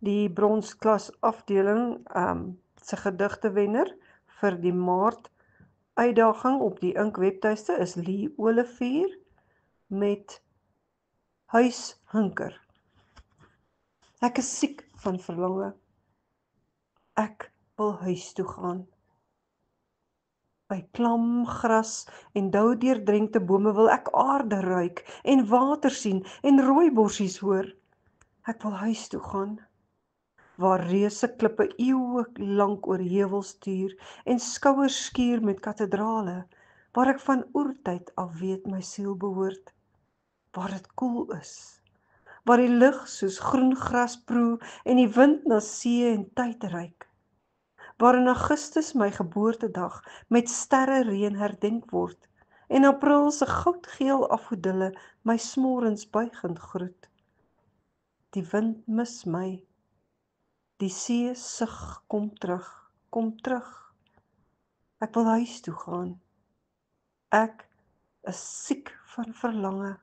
Die bronsklas afdeling se gedigtewenner vir die Maart uitdaging op die Ink webtuiste is Lee Olivier met Huishinker. Ek is siek van verlange. Ek wil huis toe gaan. By klam gras en dou deurdrenkte bome wil ek aarde ruik en water sien en rooiborsies hoor. Ek wil huis toe gaan, waar reuse klippe eeue lank oor heuwels stuur en skouers skuur met kathedrale, waar ek van oertyd af weet my siel behoort, waar dit koel is, waar die lug soos groen gras proe en die wind na see en tyd reik, waar in Augustus my geboortedag met sterrereën herdenk word en April se goudgeel afgodille my smorens buigend groet. Die wind mis my, die see sug kom terug, kom terug. Ek wil huis toe gaan. Ek is siek van verlange.